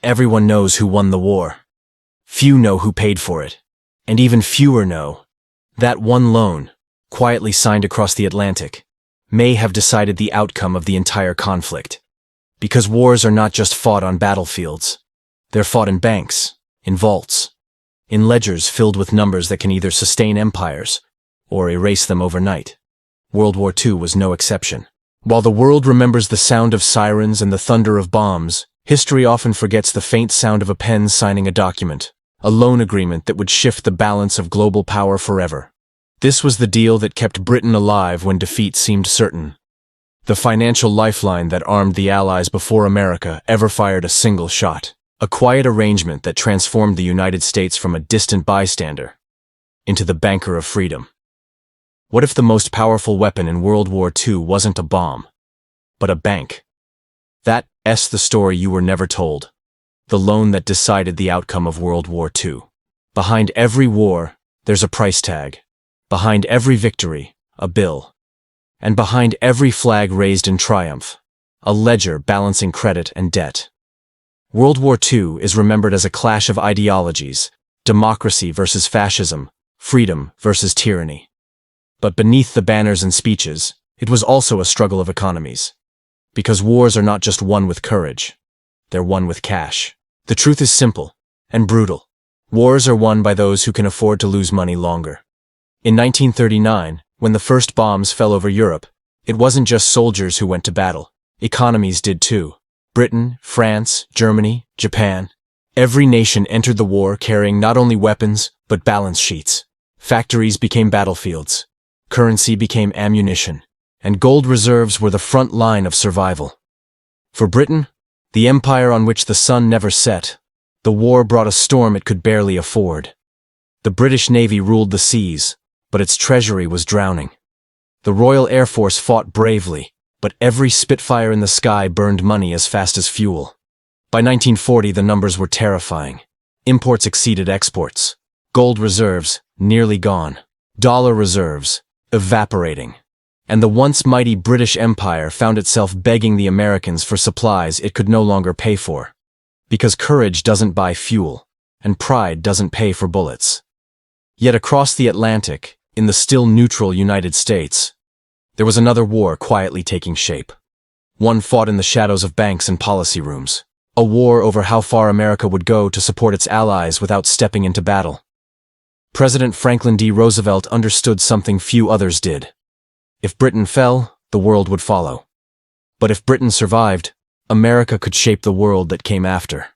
everyone knows who won the war. Few know who paid for it. And even fewer know that one loan, quietly signed across the Atlantic, may have decided the outcome of the entire conflict. Because wars are not just fought on battlefields. They're fought in banks, in vaults, in ledgers filled with numbers that can either sustain empires or erase them overnight. World War II was no exception. While the world remembers the sound of sirens and the thunder of bombs, history often forgets the faint sound of a pen signing a document, a loan agreement that would shift the balance of global power forever. This was the deal that kept Britain alive when defeat seemed certain. The financial lifeline that armed the Allies before America ever fired a single shot. A quiet arrangement that transformed the United States from a distant bystander into the banker of freedom. What if the most powerful weapon in World War II wasn't a bomb, but a bank? That's the story you were never told. The loan that decided the outcome of World War II. Behind every war, there's a price tag. Behind every victory, a bill. And behind every flag raised in triumph, a ledger balancing credit and debt. World War II is remembered as a clash of ideologies, democracy versus fascism, freedom versus tyranny. But beneath the banners and speeches, it was also a struggle of economies. Because wars are not just won with courage, they're won with cash. The truth is simple and brutal. Wars are won by those who can afford to lose money longer. In 1939, when the first bombs fell over Europe, it wasn't just soldiers who went to battle. Economies did too. Britain, France, Germany, Japan. Every nation entered the war carrying not only weapons, but balance sheets. Factories became battlefields. Currency became ammunition. And gold reserves were the front line of survival. For Britain, the empire on which the sun never set, the war brought a storm it could barely afford. The British Navy ruled the seas, but its treasury was drowning. The Royal Air Force fought bravely, but every Spitfire in the sky burned money as fast as fuel. By 1940, the numbers were terrifying. Imports exceeded exports. Gold reserves, nearly gone. Dollar reserves, evaporating. And the once mighty British Empire found itself begging the Americans for supplies it could no longer pay for. Because courage doesn't buy fuel, and pride doesn't pay for bullets. Yet across the Atlantic, in the still neutral United States, there was another war quietly taking shape. One fought in the shadows of banks and policy rooms. A war over how far America would go to support its allies without stepping into battle. President Franklin D. Roosevelt understood something few others did. If Britain fell, the world would follow. But if Britain survived, America could shape the world that came after.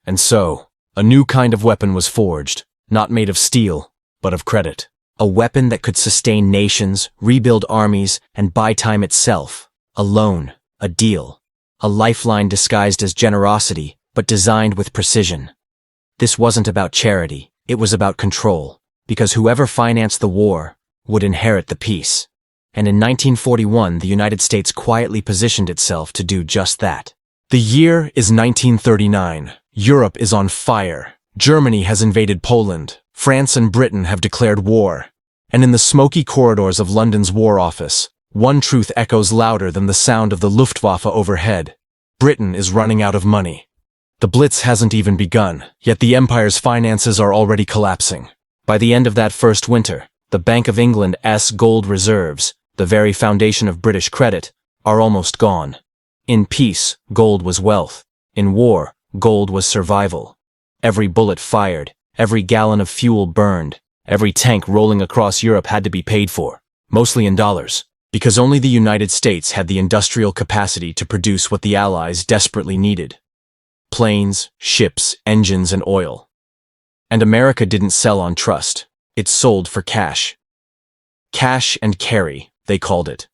And so, a new kind of weapon was forged, not made of steel, but of credit. A weapon that could sustain nations, rebuild armies, and buy time itself. A loan, a deal, a lifeline disguised as generosity, but designed with precision. This wasn't about charity, it was about control, because whoever financed the war would inherit the peace. And in 1941, the United States quietly positioned itself to do just that. The year is 1939. Europe is on fire. Germany has invaded Poland. France and Britain have declared war. And in the smoky corridors of London's War Office, one truth echoes louder than the sound of the Luftwaffe overhead. Britain is running out of money. The Blitz hasn't even begun, yet the empire's finances are already collapsing. By the end of that first winter, the Bank of England's gold reserves, the very foundation of British credit, are almost gone. In peace, gold was wealth. In war, gold was survival. Every bullet fired, every gallon of fuel burned, every tank rolling across Europe had to be paid for, mostly in dollars, because only the United States had the industrial capacity to produce what the Allies desperately needed. Planes, ships, engines, and oil. And America didn't sell on trust. It sold for cash. Cash and carry, they called it.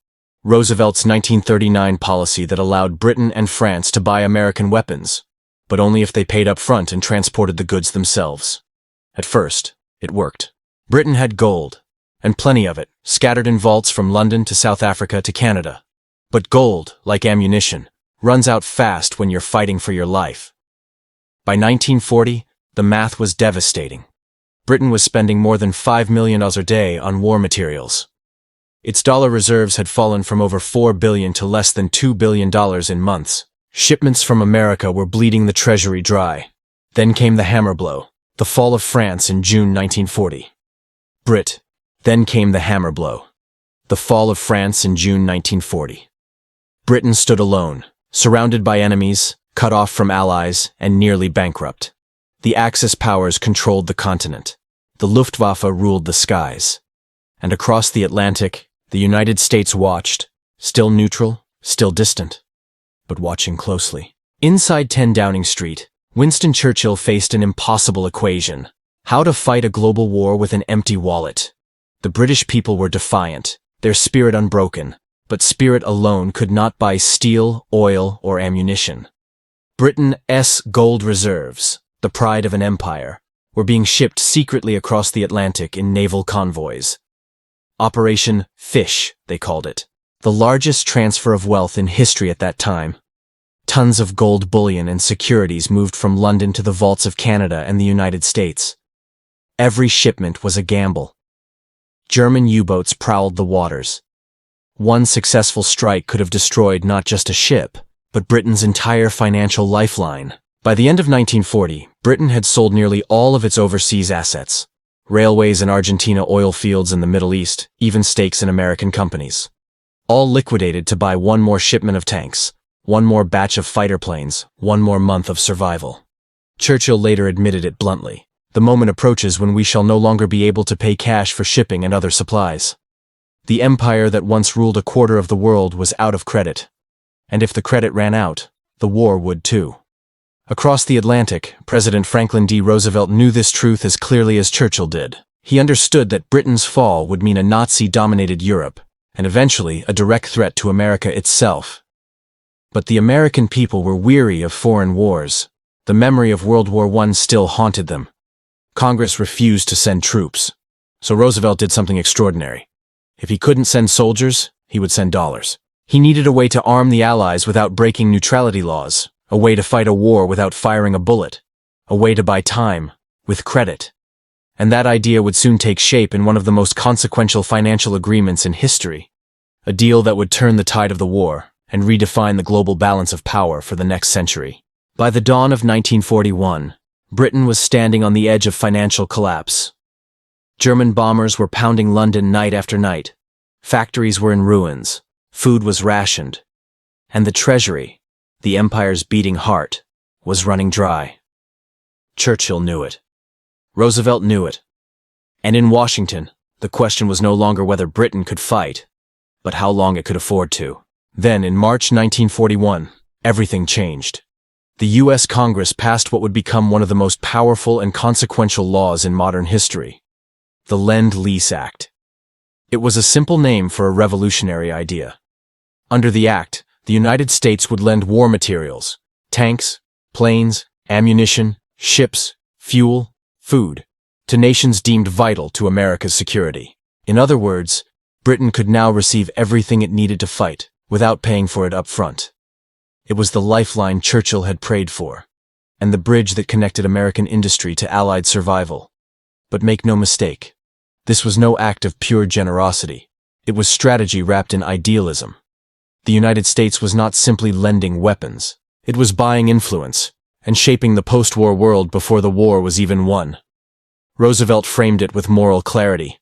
Roosevelt's 1939 policy that allowed Britain and France to buy American weapons, but only if they paid up front and transported the goods themselves. At first, it worked. Britain had gold, and plenty of it, scattered in vaults from London to South Africa to Canada. But gold, like ammunition, runs out fast when you're fighting for your life. By 1940, the math was devastating. Britain was spending more than $5 million a day on war materials. Its dollar reserves had fallen from over $4 billion to less than $2 billion in months. Shipments from America were bleeding the treasury dry. Then came the hammer blow, the fall of France in June 1940. Then came the hammer blow, the fall of France in June 1940. Britain stood alone, surrounded by enemies, cut off from allies, and nearly bankrupt. The Axis powers controlled the continent. The Luftwaffe ruled the skies. And across the Atlantic, the United States watched, still neutral, still distant, but watching closely. Inside 10 Downing Street, Winston Churchill faced an impossible equation: how to fight a global war with an empty wallet. The British people were defiant, their spirit unbroken, but spirit alone could not buy steel, oil, or ammunition. Britain's gold reserves, the pride of an empire, were being shipped secretly across the Atlantic in naval convoys. Operation Fish, they called it, the largest transfer of wealth in history at that time. Tons of gold bullion and securities moved from London to the vaults of Canada and the United States. Every shipment was a gamble. German U-boats prowled the waters. One successful strike could have destroyed not just a ship, but Britain's entire financial lifeline. By the end of 1940, Britain had sold nearly all of its overseas assets: railways in Argentina, oil fields in the Middle East, even stakes in American companies. All liquidated to buy one more shipment of tanks, one more batch of fighter planes, one more month of survival. Churchill later admitted it bluntly: "The moment approaches when we shall no longer be able to pay cash for shipping and other supplies." The empire that once ruled a quarter of the world was out of credit. And if the credit ran out, the war would too. Across the Atlantic, President Franklin D. Roosevelt knew this truth as clearly as Churchill did. He understood that Britain's fall would mean a Nazi-dominated Europe, and eventually a direct threat to America itself. But the American people were weary of foreign wars. The memory of World War I still haunted them. Congress refused to send troops. So Roosevelt did something extraordinary. If he couldn't send soldiers, he would send dollars. He needed a way to arm the Allies without breaking neutrality laws, a way to fight a war without firing a bullet, a way to buy time, with credit. And that idea would soon take shape in one of the most consequential financial agreements in history, a deal that would turn the tide of the war and redefine the global balance of power for the next century. By the dawn of 1941, Britain was standing on the edge of financial collapse. German bombers were pounding London night after night. Factories were in ruins. Food was rationed. And the treasury, the empire's beating heart, was running dry. Churchill knew it. Roosevelt knew it. And in Washington, the question was no longer whether Britain could fight, but how long it could afford to. Then, in March 1941, everything changed. The U.S. Congress passed what would become one of the most powerful and consequential laws in modern history: the Lend-Lease Act. It was a simple name for a revolutionary idea. Under the act, the United States would lend war materials, tanks, planes, ammunition, ships, fuel, food, to nations deemed vital to America's security. In other words, Britain could now receive everything it needed to fight, without paying for it up front. It was the lifeline Churchill had prayed for, and the bridge that connected American industry to Allied survival. But make no mistake, this was no act of pure generosity. It was strategy wrapped in idealism. The United States was not simply lending weapons. It was buying influence and shaping the post-war world before the war was even won. Roosevelt framed it with moral clarity.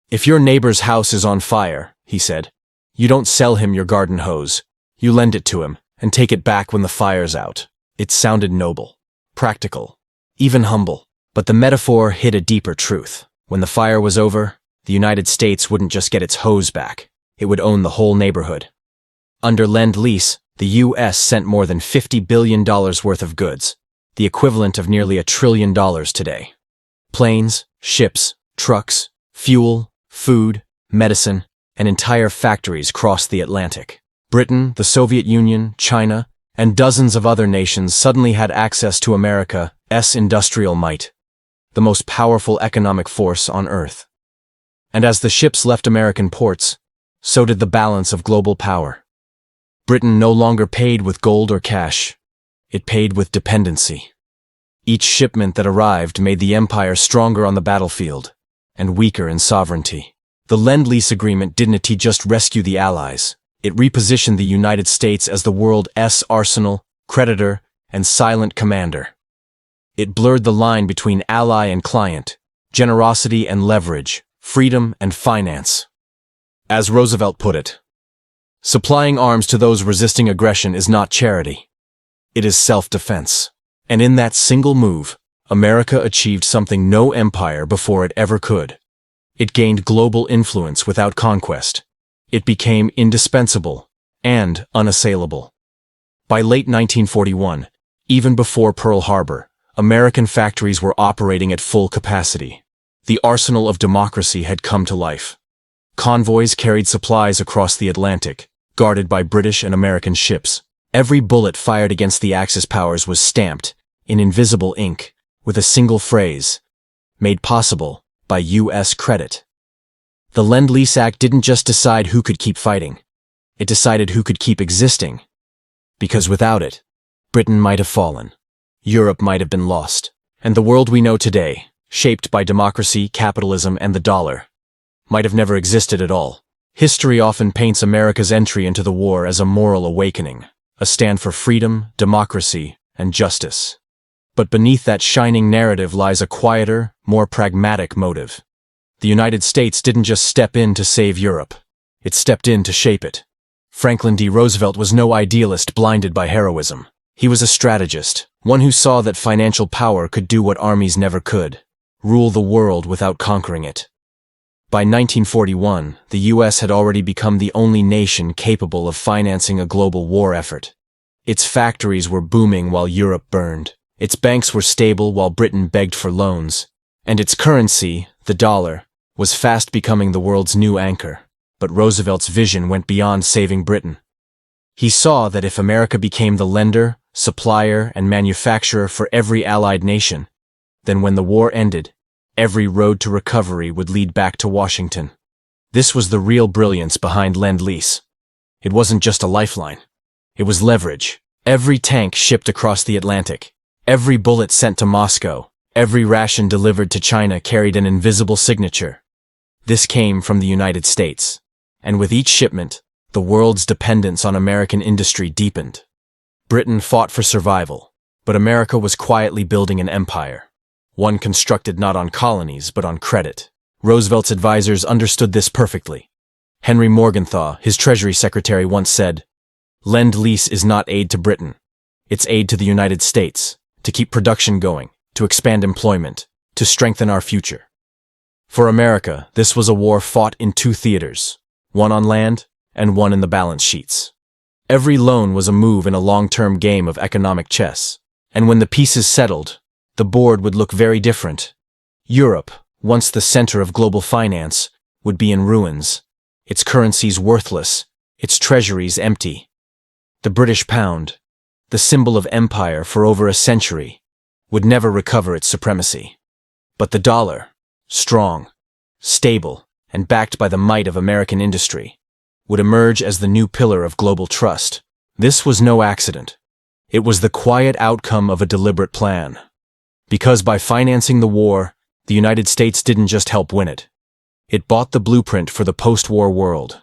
"If your neighbor's house is on fire," he said, "you don't sell him your garden hose. You lend it to him and take it back when the fire's out." It sounded noble, practical, even humble. But the metaphor hid a deeper truth. When the fire was over, the United States wouldn't just get its hose back. It would own the whole neighborhood. Under Lend-Lease, the U.S. sent more than $50 billion worth of goods, the equivalent of nearly $1 trillion today. Planes, ships, trucks, fuel, food, medicine, and entire factories crossed the Atlantic. Britain, the Soviet Union, China, and dozens of other nations suddenly had access to America's industrial might, the most powerful economic force on Earth. And as the ships left American ports, so did the balance of global power. Britain no longer paid with gold or cash. It paid with dependency. Each shipment that arrived made the empire stronger on the battlefield and weaker in sovereignty. The Lend-Lease Agreement didn't just rescue the Allies. It repositioned the United States as the world's arsenal, creditor, and silent commander. It blurred the line between ally and client, generosity and leverage, freedom and finance. As Roosevelt put it, supplying arms to those resisting aggression is not charity. It is self-defense. And in that single move, America achieved something no empire before it ever could. It gained global influence without conquest. It became indispensable and unassailable. By late 1941, even before Pearl Harbor, American factories were operating at full capacity. The arsenal of democracy had come to life. Convoys carried supplies across the Atlantic, guarded by British and American ships. Every bullet fired against the Axis powers was stamped, in invisible ink, with a single phrase, made possible by U.S. credit. The Lend-Lease Act didn't just decide who could keep fighting. It decided who could keep existing. Because without it, Britain might have fallen. Europe might have been lost. And the world we know today, shaped by democracy, capitalism, and the dollar, might have never existed at all. History often paints America's entry into the war as a moral awakening, a stand for freedom, democracy, and justice. But beneath that shining narrative lies a quieter, more pragmatic motive. The United States didn't just step in to save Europe. It stepped in to shape it. Franklin D. Roosevelt was no idealist blinded by heroism. He was a strategist, one who saw that financial power could do what armies never could, rule the world without conquering it. By 1941, the U.S. had already become the only nation capable of financing a global war effort. Its factories were booming while Europe burned. Its banks were stable while Britain begged for loans. And its currency, the dollar, was fast becoming the world's new anchor. But Roosevelt's vision went beyond saving Britain. He saw that if America became the lender, supplier, and manufacturer for every allied nation, then when the war ended, every road to recovery would lead back to Washington. This was the real brilliance behind Lend-Lease. It wasn't just a lifeline. It was leverage. Every tank shipped across the Atlantic, every bullet sent to Moscow, every ration delivered to China carried an invisible signature. This came from the United States. And with each shipment, the world's dependence on American industry deepened. Britain fought for survival, but America was quietly building an empire. One constructed not on colonies, but on credit. Roosevelt's advisors understood this perfectly. Henry Morgenthau, his Treasury Secretary, once said, "Lend-Lease is not aid to Britain. It's aid to the United States, to keep production going, to expand employment, to strengthen our future." For America, this was a war fought in two theaters, one on land and one in the balance sheets. Every loan was a move in a long-term game of economic chess, and when the pieces settled, the board would look very different. Europe, once the center of global finance, would be in ruins, its currencies worthless, its treasuries empty. The British pound, the symbol of empire for over a century, would never recover its supremacy. But the dollar, strong, stable, and backed by the might of American industry, would emerge as the new pillar of global trust. This was no accident. It was the quiet outcome of a deliberate plan. Because by financing the war, the United States didn't just help win it. It bought the blueprint for the post-war world,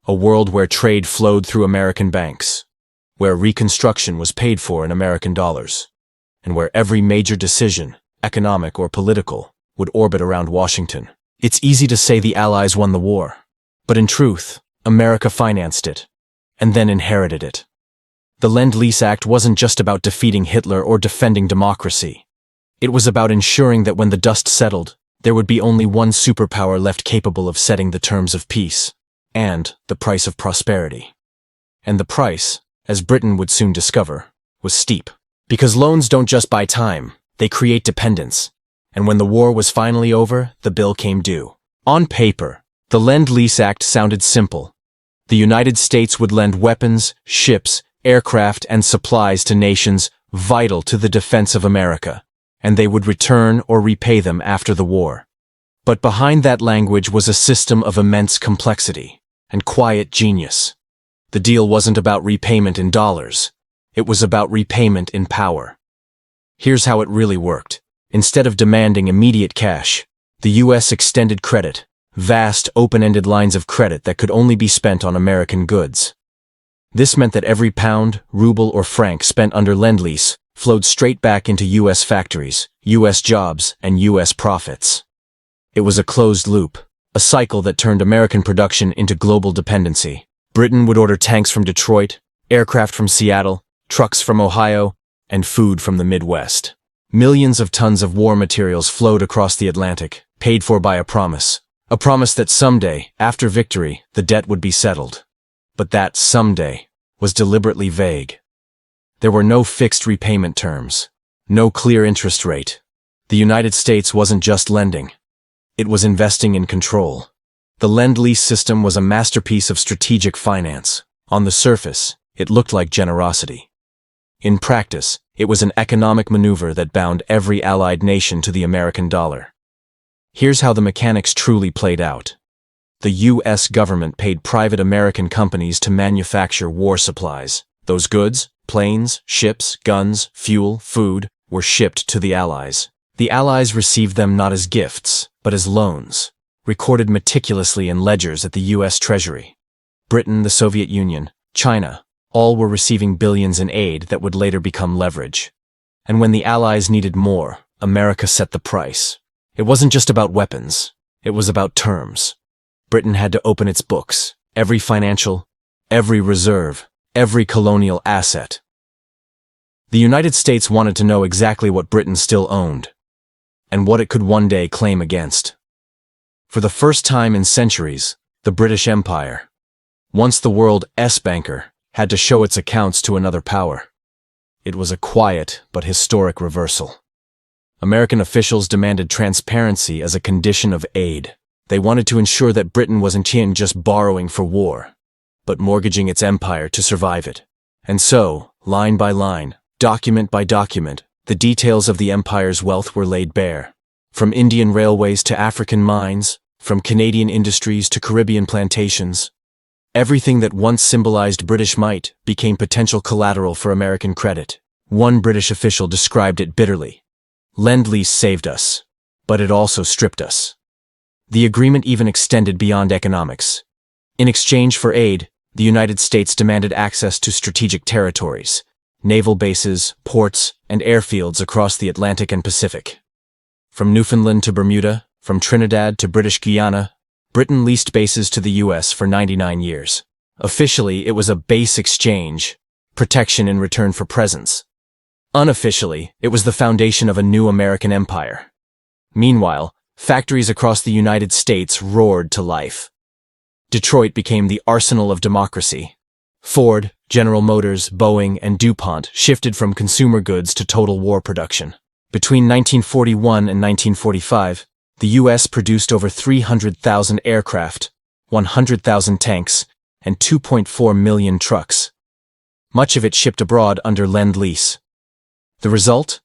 a world where trade flowed through American banks, where reconstruction was paid for in American dollars, and where every major decision, economic or political, would orbit around Washington. It's easy to say the Allies won the war, but in truth, America financed it, and then inherited it. The Lend-Lease Act wasn't just about defeating Hitler or defending democracy. It was about ensuring that when the dust settled, there would be only one superpower left capable of setting the terms of peace, and the price of prosperity. And the price, as Britain would soon discover, was steep. Because loans don't just buy time, they create dependence. And when the war was finally over, the bill came due. On paper, the Lend-Lease Act sounded simple. The United States would lend weapons, ships, aircraft, and supplies to nations vital to the defense of America, and they would return or repay them after the war. But behind that language was a system of immense complexity and quiet genius. The deal wasn't about repayment in dollars. It was about repayment in power. Here's how it really worked. Instead of demanding immediate cash, the U.S. extended credit, vast open-ended lines of credit that could only be spent on American goods. This meant that every pound, ruble, or franc spent under Lend-Lease flowed straight back into U.S. factories, U.S. jobs, and U.S. profits. It was a closed loop, a cycle that turned American production into global dependency. Britain would order tanks from Detroit, aircraft from Seattle, trucks from Ohio, and food from the Midwest. Millions of tons of war materials flowed across the Atlantic, paid for by a promise that someday, after victory, the debt would be settled. But that someday was deliberately vague. There were no fixed repayment terms, no clear interest rate. The United States wasn't just lending. It was investing in control. The Lend-Lease system was a masterpiece of strategic finance. On the surface, it looked like generosity. In practice, it was an economic maneuver that bound every allied nation to the American dollar. Here's how the mechanics truly played out. The U.S. government paid private American companies to manufacture war supplies. Those goods, planes, ships, guns, fuel, food, were shipped to the Allies. The Allies received them not as gifts, but as loans, recorded meticulously in ledgers at the U.S. Treasury. Britain, the Soviet Union, China, all were receiving billions in aid that would later become leverage. And when the Allies needed more, America set the price. It wasn't just about weapons, it was about terms. Britain had to open its books, every financial, every reserve, every colonial asset. The United States wanted to know exactly what Britain still owned, and what it could one day claim against. For the first time in centuries, the British Empire, once the world's banker, had to show its accounts to another power. It was a quiet but historic reversal. American officials demanded transparency as a condition of aid. They wanted to ensure that Britain wasn't just borrowing for war, but mortgaging its empire to survive it. And so, line by line, document by document, the details of the empire's wealth were laid bare. From Indian railways to African mines, from Canadian industries to Caribbean plantations, everything that once symbolized British might became potential collateral for American credit. One British official described it bitterly. Lend-Lease saved us, but it also stripped us. The agreement even extended beyond economics. In exchange for aid, the United States demanded access to strategic territories, naval bases, ports, and airfields across the Atlantic and Pacific. From Newfoundland to Bermuda, from Trinidad to British Guiana, Britain leased bases to the U.S. for 99 years. Officially, it was a base exchange, protection in return for presence. Unofficially, it was the foundation of a new American empire. Meanwhile, factories across the United States roared to life. Detroit became the arsenal of democracy. Ford, General Motors, Boeing, and DuPont shifted from consumer goods to total war production. Between 1941 and 1945, the U.S. produced over 300,000 aircraft, 100,000 tanks, and 2.4 million trucks. Much of it shipped abroad under Lend-Lease. The result?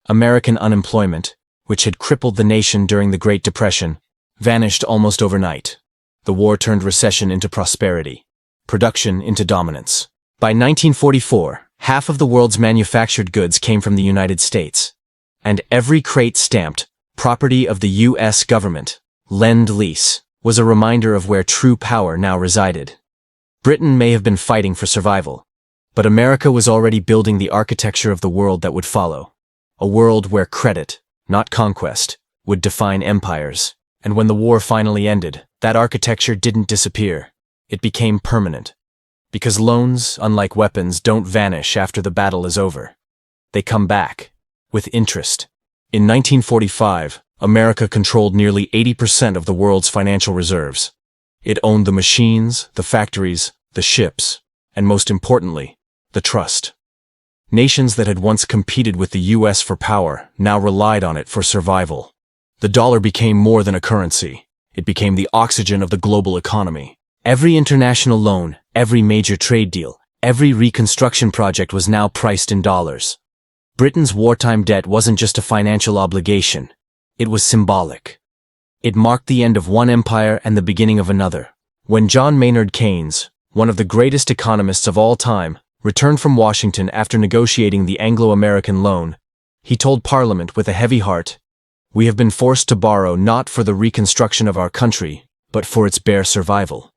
American unemployment, which had crippled the nation during the Great Depression, vanished almost overnight. The war turned recession into prosperity, production into dominance. By 1944, half of the world's manufactured goods came from the United States, and every crate stamped property of the U.S. government, Lend-Lease, was a reminder of where true power now resided. Britain may have been fighting for survival, but America was already building the architecture of the world that would follow. A world where credit, not conquest, would define empires. And when the war finally ended, that architecture didn't disappear. It became permanent. Because loans, unlike weapons, don't vanish after the battle is over. They come back, with interest. In 1945, America controlled nearly 80% of the world's financial reserves. It owned the machines, the factories, the ships, and most importantly, the trust. Nations that had once competed with the U.S. for power now relied on it for survival. The dollar became more than a currency. It became the oxygen of the global economy. Every international loan, every major trade deal, every reconstruction project was now priced in dollars. Britain's wartime debt wasn't just a financial obligation. It was symbolic. It marked the end of one empire and the beginning of another. When John Maynard Keynes, one of the greatest economists of all time, returned from Washington after negotiating the Anglo-American loan, he told Parliament with a heavy heart, "We have been forced to borrow not for the reconstruction of our country, but for its bare survival."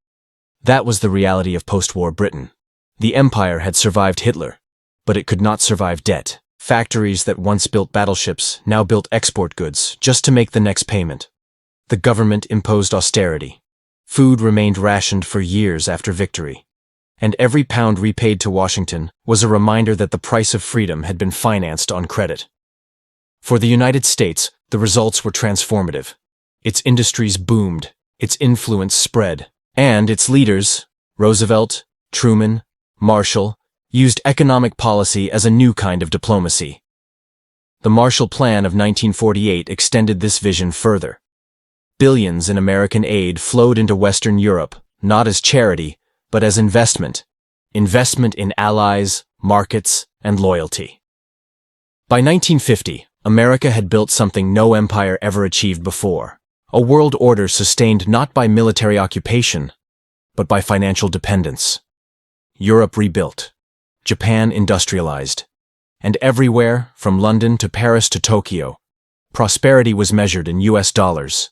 That was the reality of post-war Britain. The empire had survived Hitler, but it could not survive debt. Factories that once built battleships now built export goods just to make the next payment. The government imposed austerity. Food remained rationed for years after victory. And every pound repaid to Washington was a reminder that the price of freedom had been financed on credit. For the United States, the results were transformative. Its industries boomed, its influence spread, and its leaders, Roosevelt, Truman, Marshall, used economic policy as a new kind of diplomacy. The Marshall Plan of 1948 extended this vision further. Billions in American aid flowed into Western Europe, not as charity, but as investment. Investment in allies, markets, and loyalty. By 1950, America had built something no empire ever achieved before. A world order sustained not by military occupation, but by financial dependence. Europe rebuilt. Japan industrialized. And everywhere, from London to Paris to Tokyo, prosperity was measured in US dollars.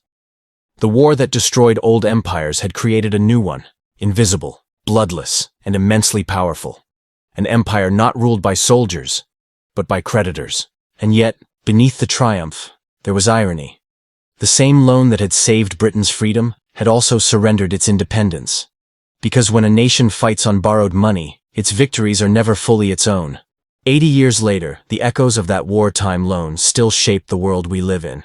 The war that destroyed old empires had created a new one, invisible, bloodless, and immensely powerful. An empire not ruled by soldiers, but by creditors. And yet, beneath the triumph, there was irony. The same loan that had saved Britain's freedom had also surrendered its independence. Because when a nation fights on borrowed money, its victories are never fully its own. 80 years later, the echoes of that wartime loan still shape the world we live in.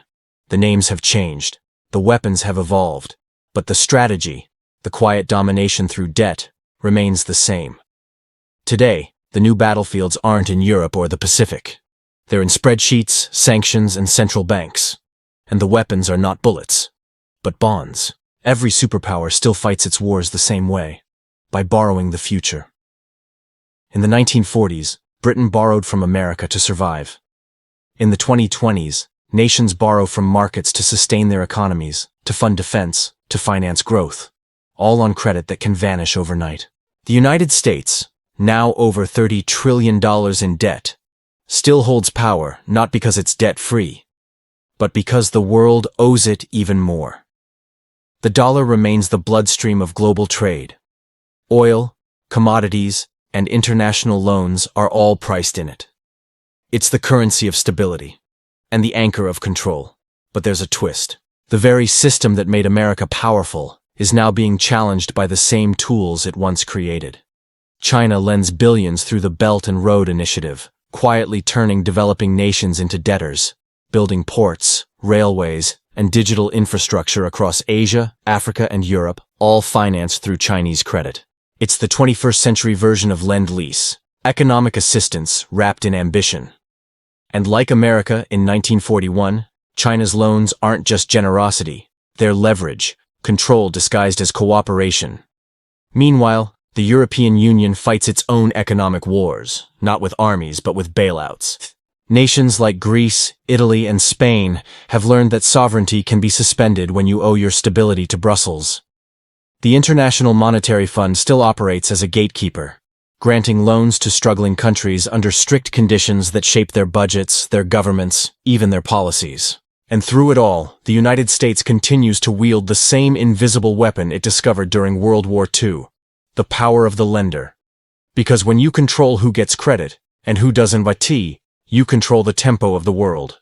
The names have changed, the weapons have evolved, but the strategy, the quiet domination through debt, remains the same. Today, the new battlefields aren't in Europe or the Pacific. They're in spreadsheets, sanctions, and central banks. And the weapons are not bullets, but bonds. Every superpower still fights its wars the same way, by borrowing the future. In the 1940s, Britain borrowed from America to survive. In the 2020s, nations borrow from markets to sustain their economies, to fund defense, to finance growth, all on credit that can vanish overnight. The United States, now over $30 trillion in debt, still holds power not because it's debt-free, but because the world owes it even more. The dollar remains the bloodstream of global trade. Oil, commodities, and international loans are all priced in it. It's the currency of stability, and the anchor of control. But there's a twist. The very system that made America powerful is now being challenged by the same tools it once created. China lends billions through the Belt and Road Initiative, quietly turning developing nations into debtors, building ports, railways, and digital infrastructure across Asia, Africa, and Europe, all financed through Chinese credit. It's the 21st century version of Lend-Lease, economic assistance wrapped in ambition. And like America in 1941, China's loans aren't just generosity, they're leverage, control disguised as cooperation. Meanwhile, the European Union fights its own economic wars, not with armies but with bailouts. Nations like Greece, Italy, and Spain have learned that sovereignty can be suspended when you owe your stability to Brussels. The International Monetary Fund still operates as a gatekeeper, granting loans to struggling countries under strict conditions that shape their budgets, their governments, even their policies. And through it all, the United States continues to wield the same invisible weapon it discovered during World War II, the power of the lender. Because when you control who gets credit, and who doesn't, you control the tempo of the world.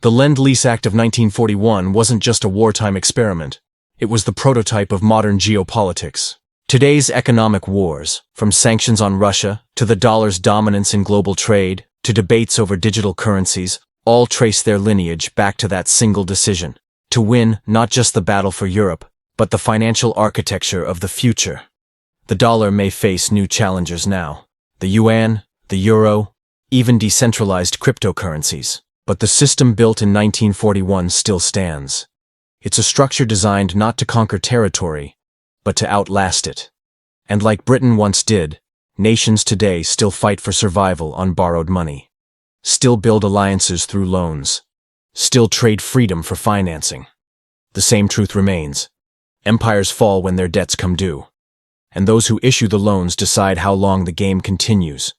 The Lend-Lease Act of 1941 wasn't just a wartime experiment. It was the prototype of modern geopolitics. Today's economic wars, from sanctions on Russia to the dollar's dominance in global trade to debates over digital currencies, all trace their lineage back to that single decision: to win not just the battle for Europe, but the financial architecture of the future. The dollar may face new challengers now: the yuan, the euro, even decentralized cryptocurrencies. But the system built in 1941 still stands. It's a structure designed not to conquer territory, but to outlast it. And like Britain once did, nations today still fight for survival on borrowed money, still build alliances through loans, still trade freedom for financing. The same truth remains: empires fall when their debts come due, and those who issue the loans decide how long the game continues.